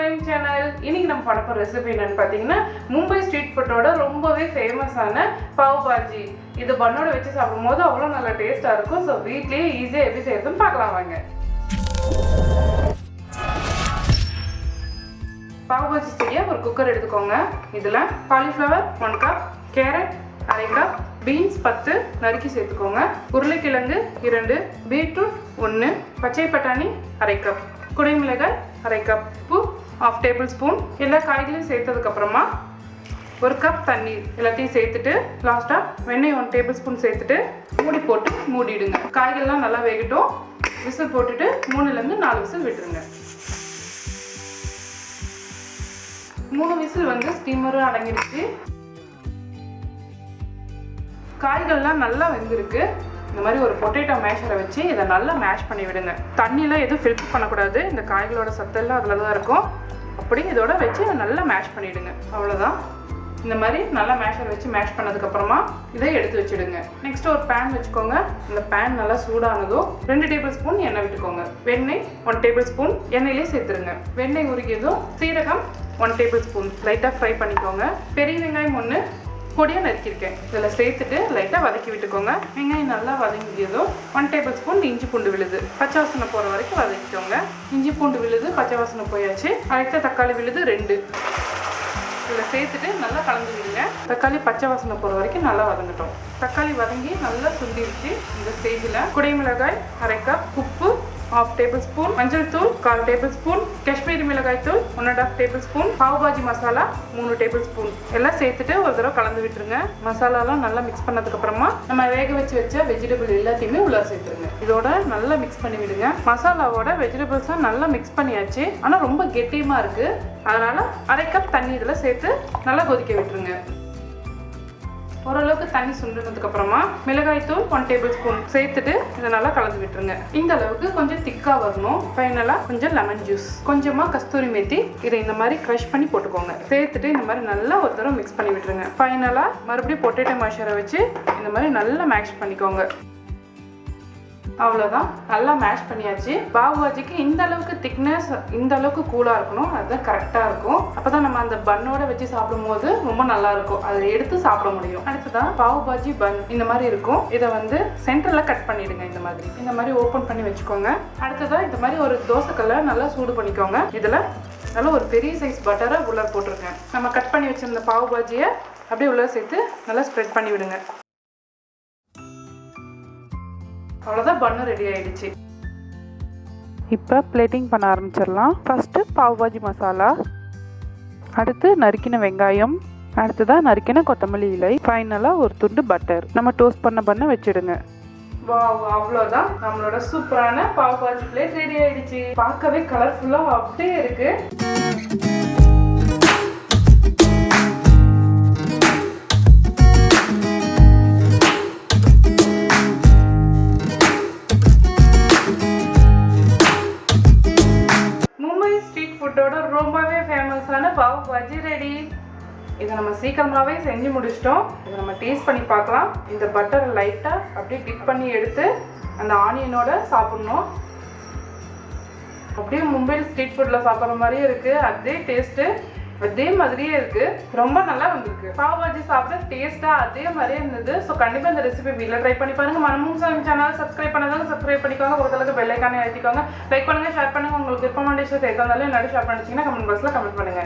Saim channel. இன்னைக்கு நம்ம பார்க்க போற ரெசிபி என்னன்னு பாத்தீங்கன்னா மும்பை ஸ்ட்ரீட் ஃபுட்டோட ரொம்பவே ஃபேமஸான பாவ் பாஜி. இது பன்னோட வச்சு சாப்பிடும்போது அவ்வளவு நல்ல டேஸ்டா இருக்கும். சோ வீட்லயே ஈஸியா எப்படி செய்யறதுன்னு பார்க்கலாம் வாங்க. பாவ் பாஜி செய்ய ஒரு குக்கர் எடுத்துக்கோங்க. இதுல cauliflower 1 cup, carrot 1/2 cup, beans 10 நறுக்கி சேர்த்துக்கோங்க, உருளைக்கிழங்கு 2, பீட்ரூட் 1, பச்சை பட்டாணி 1/2 கப், குடைமிளகாய் 1/2 கப், உப்பு 1/2 டேபிள் ஸ்பூன். எல்லா காய்களையும் சேர்த்ததுக்கு அப்புறமா 1 கப் தண்ணீர் எல்லாத்தையும் சேர்த்துட்டு லாஸ்டா வெண்ணெய் 1 டேபிள் ஸ்பூன் சேர்த்துட்டு மூடி போட்டு மூடிடுங்க. காய்கள்லாம் நல்லா வேகட்டும். விசில் போட்டுட்டு 3ல இருந்து 4 விசில் விட்டுருங்க. 3 விசில் வந்து ஸ்டீமரும் அடங்கிடுச்சு. காய்கள்லாம் நல்லா வெந்திருக்கு. இந்த மாதிரி ஒரு பொட்டேட்டோ மேஷரை வச்சு இதை நல்லா மேஷ் பண்ணி விடுங்க. தண்ணியெலாம் எதுவும் ஃபில்டர் பண்ணக்கூடாது. இந்த காய்களோட சத்தெல்லாம் அதில் தான் இருக்கும். அப்படி இதோட வச்சு நல்லா மேஷ் பண்ணிவிடுங்க. அவ்வளோதான். இந்த மாதிரி நல்லா மேஷரை வச்சு மேஷ் பண்ணதுக்கப்புறமா இதை எடுத்து வச்சுடுங்க. நெக்ஸ்ட் ஒரு பேன் வச்சுக்கோங்க. இந்த பேன் நல்லா சூடானதும் 2 டேபிள் ஸ்பூன் எண்ணெய் விட்டுக்கோங்க. வெண்ணெய் 1 டேபிள் ஸ்பூன் எண்ணெயிலே சேர்த்துருங்க. வெண்ணெய் உருகியதும் சீரகம் 1 டேபிள் ஸ்பூன் லைட்டாக ஃப்ரை பண்ணிக்கோங்க. பெரிய வெங்காயம் 1 பொடியாக நறுக்கியிருக்கேன். இதில் சேர்த்துட்டு லைட்டாக வதக்கி விட்டுக்கோங்க. வெங்காயம் நல்லா வதங்கியதும் 1 டேபிள் ஸ்பூன் இஞ்சி பூண்டு விழுது பச்சை வாசனை போகிற வரைக்கும் வதக்கிக்கோங்க. இஞ்சி பூண்டு விழுது பச்சை வாசனை போயாச்சு. அரைத்த தக்காளி விழுது 2 இதில் சேர்த்துட்டு நல்லா கலந்து விடுங்க. தக்காளி பச்சை வாசனை போகிற வரைக்கும் நல்லா வதங்கட்டும். தக்காளி வதங்கி நல்லா சுண்டிடுச்சு. இந்த ஸ்டேஜில் குடைமிளகாய் 1/2 கப், உப்பு 1/2 டேபிள் ஸ்பூன், மஞ்சள் தூள் 1/4 டேபிள் ஸ்பூன், காஷ்மீரி மிளகாய் தூள் 1.5 tablespoon, pav bhaji masala 3 tablespoon எல்லாம் சேர்த்துட்டு ஒரு தடவை கலந்து விட்டுருங்க. மசாலாலாம் நல்லா மிக்ஸ் பண்ணதுக்கு அப்புறமா நம்ம வேக வச்ச வெஜிடபிள் எல்லாத்தையுமே உள்ள சேர்த்துருங்க. இதோட நல்லா மிக்ஸ் பண்ணி விடுங்க. மசாலாவோட வெஜிடபிள்ஸும் நல்லா மிக்ஸ் பண்ணியாச்சு. ஆனால் ரொம்ப கெட்டியமாக இருக்கு. அதனால 1/2 கப் தண்ணி இதில் சேர்த்து நல்லா கொதிக்க விட்டுருங்க. ஓரளவுக்கு தண்ணி சுண்டினதுக்கு அப்புறமா மிளகாய் தூள் 1 டேபிள் ஸ்பூன் சேர்த்துட்டு இதை நல்லா கலந்து விட்டுருங்க. இந்த அளவுக்கு கொஞ்சம் திக்கா வரணும். ஃபைனலாக கொஞ்சம் லெமன் ஜூஸ், கொஞ்சமா கஸ்தூரி மேத்தி இதை இந்த மாதிரி க்ரஷ் பண்ணி போட்டுக்கோங்க. சேர்த்துட்டு இந்த மாதிரி நல்லா ஒரு தடவை மிக்ஸ் பண்ணி விட்டுருங்க. ஃபைனலாக மறுபடியும் பொட்டேட்டோ மேஷரை வச்சு இந்த மாதிரி நல்லா மேஷ் பண்ணிக்கோங்க. அவ்வளோதான், நல்லா மேஷ் பண்ணியாச்சு. பாவ் பாஜிக்கு இந்த அளவுக்கு திக்னஸ், இந்த அளவுக்கு கூலாக இருக்கணும். அதுதான் கரெக்டாக இருக்கும். அப்போ தான் நம்ம அந்த பன்னோட வச்சு சாப்பிடும்போது ரொம்ப நல்லா இருக்கும். அதை எடுத்து சாப்பிட முடியும். அடுத்ததான் பாவ் பாஜி பன் இந்த மாதிரி இருக்கும். இதை வந்து சென்டரில் கட் பண்ணிடுங்க. இந்த மாதிரி ஓப்பன் பண்ணி வச்சுக்கோங்க. அடுத்ததான் இந்த மாதிரி ஒரு தோசைக்கல்லை நல்லா சூடு பண்ணிக்கோங்க. இதில் நல்லா ஒரு பெரிய சைஸ் பட்டரை உள்ள போட்டிருக்கேன். நம்ம கட் பண்ணி வச்சிருந்த பாவ் பாஜியை அப்படியே உள்ள சேர்த்து நல்லா ஸ்ப்ரெட் பண்ணி விடுங்க. அவ்வளோதான், பன்னு ரெடி ஆயிடுச்சு. இப்போ பிளேட்டிங் பண்ண ஆரம்பிச்சிடலாம். ஃபர்ஸ்ட்டு பாவ் பாஜி மசாலா, அடுத்து நறுக்கின வெங்காயம், அடுத்ததாக நறுக்கின கொத்தமல்லி இலை, ஃபைனலாக ஒரு துண்டு பட்டர். நம்ம டோஸ்ட் பண்ண வச்சிடுங்க. வாவ், அவ்வளோதான், நம்மளோட சூப்பரான பாவ் பாஜி பிளேட் ரெடி ஆயிடுச்சு. பார்க்கவே கலர்ஃபுல்லாக அப்படியே இருக்கு. ரொம்பவே ஃபேமஸான பாவ் பாஜி ரெடி. இதை நம்ம சீக்கிரமாகவே செஞ்சு முடிச்சிட்டோம். இதை நம்ம டேஸ்ட் பண்ணி பார்க்கலாம். இந்த பட்டரை லைட்டாக அப்படியே டிப் பண்ணி எடுத்து அந்த ஆனியனோட சாப்பிட்ணும். அப்படியே மும்பையில் ஸ்ட்ரீட் ஃபுட்டில் சாப்பிட்ற மாதிரியே இருக்குது. அதே டேஸ்ட்டு அதே மாதிரியே இருக்குது. ரொம்ப நல்லா வந்திருக்கு. பாவ் பாஜி சாப்பிட டேஸ்ட்டாக அதே மாதிரியே இருந்தது. ஸோ கண்டிப்பாக இந்த ரெசிபி வீட்டில் ட்ரை பண்ணி பாருங்கள். மனமும் சாயம் சேனல் சப்ஸ்கிரைப் பண்ணாலும் சப்ஸ்கிரைப் பண்ணிக்கோங்க. ஒருத்தளவுக்கு பெல் ஐக்கானே அழுத்திக்கோங்க. லைக் பண்ணுங்கள், ஷேர் பண்ணுங்கள். உங்களுக்கு விருப்பமான டிஷ்ஷஸ் எதாக இருந்தாலும் என்னோட ஷேர் பண்ணிச்சிங்கன்னா கமெண்ட் பாக்ஸில் கமெண்ட் பண்ணுங்கள்.